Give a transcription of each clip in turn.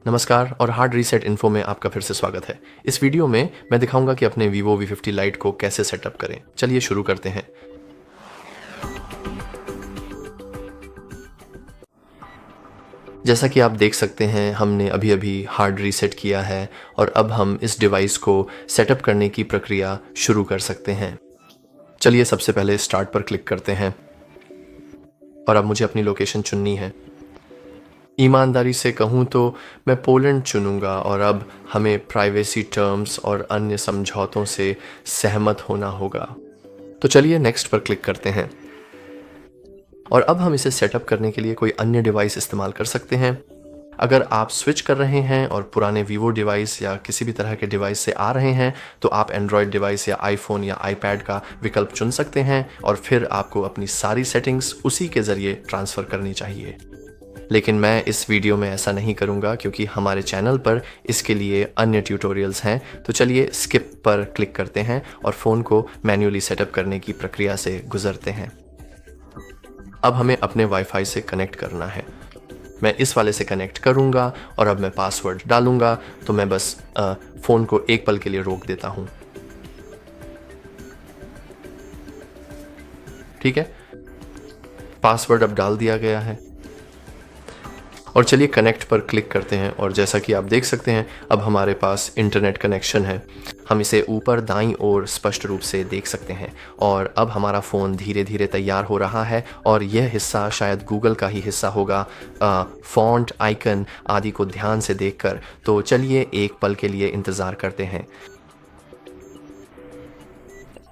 नमस्कार और hard reset info में आपका फिर से स्वागत है। इस वीडियो में मैं दिखाऊंगा कि अपने Vivo V50 Lite को कैसे सेटअप करें। चलिए शुरू करते हैं। जैसा कि आप देख सकते हैं, हमने अभी हार्ड रीसेट किया है और अब हम इस डिवाइस को सेटअप करने की प्रक्रिया शुरू कर सकते हैं। चलिए सबसे पहले स्टार्ट पर क्लिक करते हैं और अब मुझे अपनी लोकेशन चुननी है। ईमानदारी से कहूँ तो मैं पोलैंड चुनूँगा और अब हमें प्राइवेसी टर्म्स और अन्य समझौतों से सहमत होना होगा। तो चलिए नेक्स्ट पर क्लिक करते हैं और अब हम इसे सेटअप करने के लिए कोई अन्य डिवाइस इस्तेमाल कर सकते हैं। अगर आप स्विच कर रहे हैं और पुराने वीवो डिवाइस या किसी भी तरह के डिवाइस से आ रहे हैं तो आप एंड्रॉयड डिवाइस या आईफोन या आईपैड का विकल्प चुन सकते हैं और फिर आपको अपनी सारी सेटिंग्स उसी के ज़रिए ट्रांसफ़र करनी चाहिए। लेकिन मैं इस वीडियो में ऐसा नहीं करूंगा क्योंकि हमारे चैनल पर इसके लिए अन्य ट्यूटोरियल्स हैं। तो चलिए स्किप पर क्लिक करते हैं और फ़ोन को मैन्युअली सेटअप करने की प्रक्रिया से गुजरते हैं। अब हमें अपने वाईफाई से कनेक्ट करना है। मैं इस वाले से कनेक्ट करूंगा और अब मैं पासवर्ड डालूंगा। तो मैं बस फ़ोन को एक पल के लिए रोक देता हूं। ठीक है, पासवर्ड अब डाल दिया गया है और चलिए कनेक्ट पर क्लिक करते हैं और जैसा कि आप देख सकते हैं अब हमारे पास इंटरनेट कनेक्शन है। हम इसे ऊपर दाईं ओर स्पष्ट रूप से देख सकते हैं और अब हमारा फ़ोन धीरे धीरे तैयार हो रहा है और यह हिस्सा शायद गूगल का ही हिस्सा होगा, फ़ॉन्ट, आइकन आदि को ध्यान से देखकर। तो चलिए एक पल के लिए इंतज़ार करते हैं।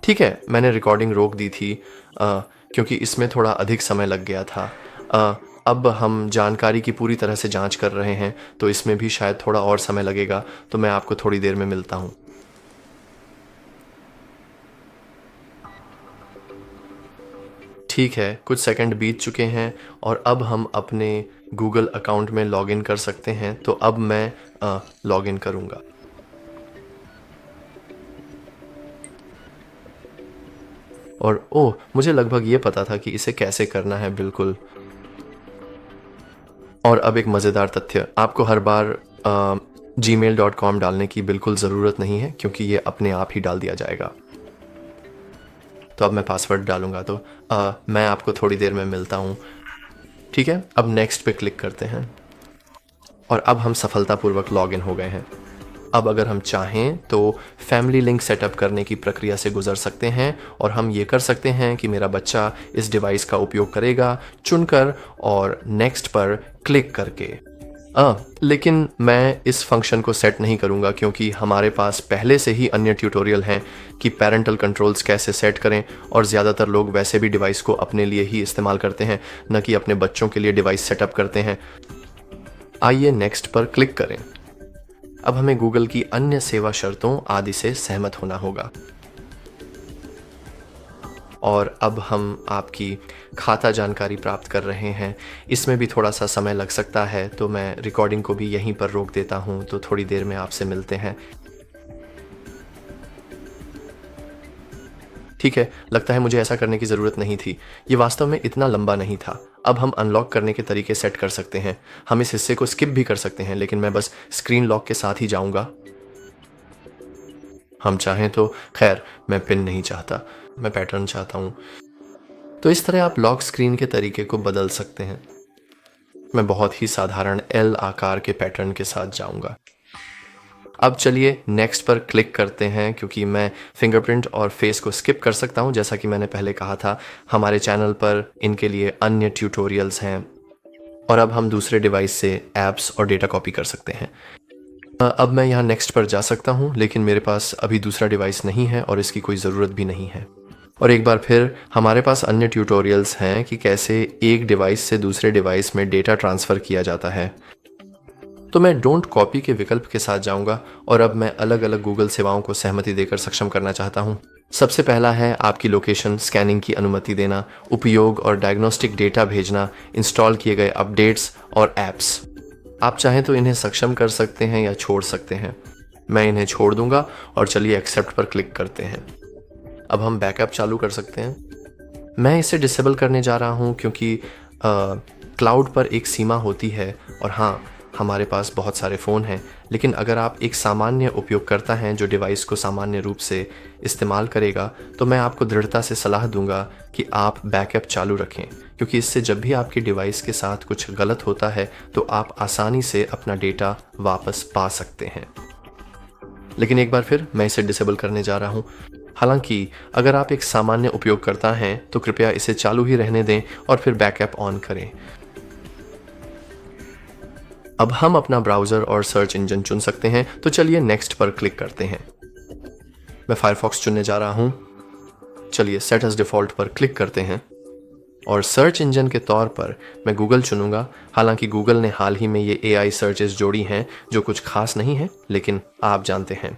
ठीक है, मैंने रिकॉर्डिंग रोक दी थी क्योंकि इसमें थोड़ा अधिक समय लग गया था। अब हम जानकारी की पूरी तरह से जांच कर रहे हैं तो इसमें भी शायद थोड़ा और समय लगेगा। तो मैं आपको थोड़ी देर में मिलता हूं। ठीक है, कुछ सेकंड बीत चुके हैं और अब हम अपने गूगल अकाउंट में लॉगिन कर सकते हैं। तो अब मैं लॉगिन करूंगा और ओह, मुझे लगभग ये पता था कि इसे कैसे करना है। बिल्कुल। और अब एक मज़ेदार तथ्य, आपको हर बार gmail.com डालने की बिल्कुल ज़रूरत नहीं है क्योंकि ये अपने आप ही डाल दिया जाएगा। तो अब मैं पासवर्ड डालूंगा। तो मैं आपको थोड़ी देर में मिलता हूँ। ठीक है, अब नेक्स्ट पे क्लिक करते हैं और अब हम सफलतापूर्वक लॉगिन हो गए हैं। अब अगर हम चाहें तो फैमिली लिंक सेटअप करने की प्रक्रिया से गुजर सकते हैं और हम ये कर सकते हैं कि मेरा बच्चा इस डिवाइस का उपयोग करेगा चुनकर और नेक्स्ट पर क्लिक करके। लेकिन मैं इस फंक्शन को सेट नहीं करूंगा क्योंकि हमारे पास पहले से ही अन्य ट्यूटोरियल हैं कि पेरेंटल कंट्रोल्स कैसे सेट करें और ज़्यादातर लोग वैसे भी डिवाइस को अपने लिए ही इस्तेमाल करते हैं, न कि अपने बच्चों के लिए डिवाइस सेटअप करते हैं। आइए नेक्स्ट पर क्लिक करें। अब हमें गूगल की अन्य सेवा शर्तों आदि से सहमत होना होगा और अब हम आपकी खाता जानकारी प्राप्त कर रहे हैं। इसमें भी थोड़ा सा समय लग सकता है तो मैं रिकॉर्डिंग को भी यहीं पर रोक देता हूं। तो थोड़ी देर में आपसे मिलते हैं। ठीक है, लगता है मुझे ऐसा करने की ज़रूरत नहीं थी। ये वास्तव में इतना लंबा नहीं था। अब हम अनलॉक करने के तरीके सेट कर सकते हैं। हम इस हिस्से को स्किप भी कर सकते हैं लेकिन मैं बस स्क्रीन लॉक के साथ ही जाऊंगा। हम चाहें तो, खैर मैं पिन नहीं चाहता, मैं पैटर्न चाहता हूँ। तो इस तरह आप लॉक स्क्रीन के तरीके को बदल सकते हैं। मैं बहुत ही साधारण एल आकार के पैटर्न के साथ जाऊंगा। अब चलिए नेक्स्ट पर क्लिक करते हैं क्योंकि मैं फिंगरप्रिंट और फेस को स्किप कर सकता हूं। जैसा कि मैंने पहले कहा था, हमारे चैनल पर इनके लिए अन्य ट्यूटोरियल्स हैं और अब हम दूसरे डिवाइस से ऐप्स और डेटा कॉपी कर सकते हैं। अब मैं यहाँ नेक्स्ट पर जा सकता हूँ लेकिन मेरे पास अभी दूसरा डिवाइस नहीं है और इसकी कोई ज़रूरत भी नहीं है। और एक बार फिर हमारे पास अन्य ट्यूटोरियल्स हैं कि कैसे एक डिवाइस से दूसरे डिवाइस में डेटा ट्रांसफ़र किया जाता है। तो मैं डोंट कॉपी के विकल्प के साथ जाऊंगा और अब मैं अलग अलग गूगल सेवाओं को सहमति देकर सक्षम करना चाहता हूं। सबसे पहला है आपकी लोकेशन स्कैनिंग की अनुमति देना, उपयोग और डायग्नोस्टिक डेटा भेजना, इंस्टॉल किए गए अपडेट्स और ऐप्स। आप चाहें तो इन्हें सक्षम कर सकते हैं या छोड़ सकते हैं। मैं इन्हें छोड़ दूंगा और चलिए एक्सेप्ट पर क्लिक करते हैं। अब हम बैकअप चालू कर सकते हैं। मैं इसे डिसेबल करने जा रहा हूं क्योंकि क्लाउड पर एक सीमा होती है और हाँ, हमारे पास बहुत सारे फ़ोन हैं, लेकिन अगर आप एक सामान्य उपयोगकर्ता हैं जो डिवाइस को सामान्य रूप से इस्तेमाल करेगा, तो मैं आपको दृढ़ता से सलाह दूंगा कि आप बैकअप चालू रखें, क्योंकि इससे जब भी आपकी डिवाइस के साथ कुछ गलत होता है तो आप आसानी से अपना डेटा वापस पा सकते हैं। लेकिन एक बार फिर मैं इसे डिसेबल करने जा रहा हूँ। हालांकि अगर आप एक सामान्य उपयोगकर्ता हैं तो कृपया इसे चालू ही रहने दें और फिर बैकअप ऑन करें। अब हम अपना ब्राउज़र और सर्च इंजन चुन सकते हैं, तो चलिए नेक्स्ट पर क्लिक करते हैं। मैं फायरफॉक्स चुनने जा रहा हूँ। चलिए सेट एज डिफ़ॉल्ट पर क्लिक करते हैं और सर्च इंजन के तौर पर मैं गूगल चुनूंगा। हालांकि गूगल ने हाल ही में ये AI सर्चेस जोड़ी हैं जो कुछ खास नहीं है, लेकिन आप जानते हैं।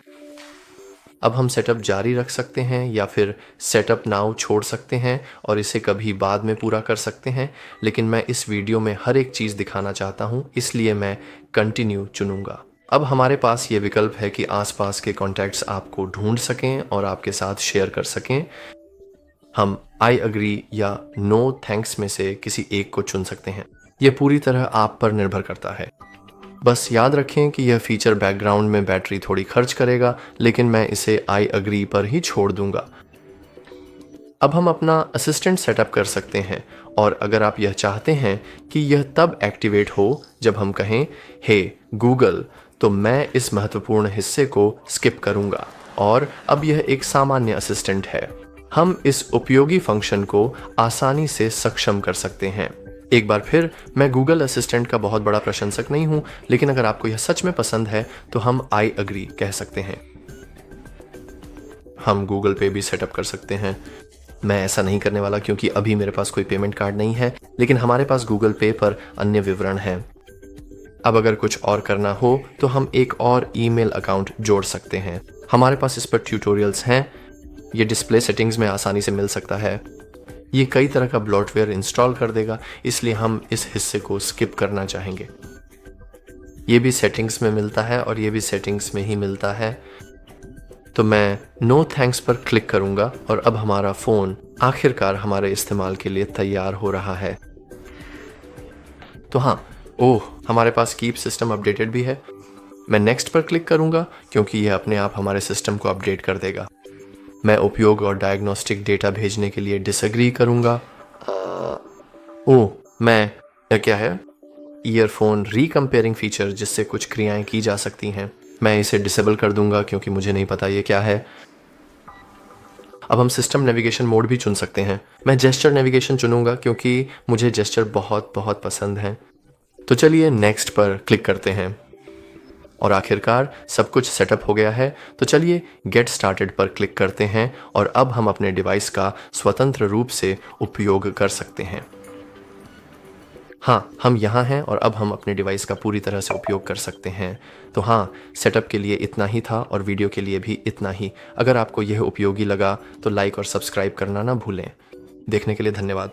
अब हम सेटअप जारी रख सकते हैं या फिर सेटअप नाउ छोड़ सकते हैं और इसे कभी बाद में पूरा कर सकते हैं, लेकिन मैं इस वीडियो में हर एक चीज़ दिखाना चाहता हूँ, इसलिए मैं कंटिन्यू चुनूंगा। अब हमारे पास ये विकल्प है कि आसपास के कॉन्टैक्ट्स आपको ढूंढ सकें और आपके साथ शेयर कर सकें। हम आई अग्री या नो थैंक्स में से किसी एक को चुन सकते हैं। यह पूरी तरह आप पर निर्भर करता है। बस याद रखें कि यह फीचर बैकग्राउंड में बैटरी थोड़ी खर्च करेगा, लेकिन मैं इसे आई अग्री पर ही छोड़ दूंगा। अब हम अपना असिस्टेंट सेटअप कर सकते हैं, और अगर आप यह चाहते हैं कि यह तब एक्टिवेट हो जब हम कहें हे गूगल, तो मैं इस महत्वपूर्ण हिस्से को स्किप करूंगा और अब यह एक सामान्य असिस्टेंट है। हम इस उपयोगी फंक्शन को आसानी से सक्षम कर सकते हैं। एक बार फिर मैं गूगल असिस्टेंट का बहुत बड़ा प्रशंसक नहीं हूं, लेकिन अगर आपको यह सच में पसंद है तो हम आई अग्री कह सकते हैं। हम गूगल पे भी सेटअप कर सकते हैं। मैं ऐसा नहीं करने वाला क्योंकि अभी मेरे पास कोई पेमेंट कार्ड नहीं है, लेकिन हमारे पास गूगल पे पर अन्य विवरण हैं। अब अगर कुछ और करना हो तो हम एक और ईमेल अकाउंट जोड़ सकते हैं। हमारे पास इस पर ट्यूटोरियल्स हैं। ये डिस्प्ले सेटिंग्स में आसानी से मिल सकता है। ये कई तरह का ब्लॉटवेयर इंस्टॉल कर देगा, इसलिए हम इस हिस्से को स्किप करना चाहेंगे। ये भी सेटिंग्स में मिलता है और ये भी सेटिंग्स में ही मिलता है। तो मैं नो थैंक्स पर क्लिक करूंगा और अब हमारा फ़ोन आखिरकार हमारे इस्तेमाल के लिए तैयार हो रहा है। तो हाँ, हमारे पास कीप सिस्टम अपडेटेड भी है। मैं नेक्स्ट पर क्लिक करूंगा क्योंकि यह अपने आप हमारे सिस्टम को अपडेट कर देगा। मैं उपयोग और डायग्नोस्टिक डेटा भेजने के लिए डिसएग्री करूंगा। यह क्या है? ईयरफोन रीकंपेयरिंग फीचर, जिससे कुछ क्रियाएं की जा सकती हैं। मैं इसे डिसेबल कर दूंगा क्योंकि मुझे नहीं पता ये क्या है। अब हम सिस्टम नेविगेशन मोड भी चुन सकते हैं। मैं जेस्चर नेविगेशन चुनूंगा क्योंकि मुझे जेस्चर बहुत बहुत पसंद है। तो चलिए नेक्स्ट पर क्लिक करते हैं और आखिरकार सब कुछ सेटअप हो गया है। तो चलिए गेट स्टार्टेड पर क्लिक करते हैं और अब हम अपने डिवाइस का स्वतंत्र रूप से उपयोग कर सकते हैं। हाँ, हम यहाँ हैं और अब हम अपने डिवाइस का पूरी तरह से उपयोग कर सकते हैं। तो हाँ, सेटअप के लिए इतना ही था और वीडियो के लिए भी इतना ही। अगर आपको यह उपयोगी लगा तो लाइक और सब्सक्राइब करना ना भूलें। देखने के लिए धन्यवाद।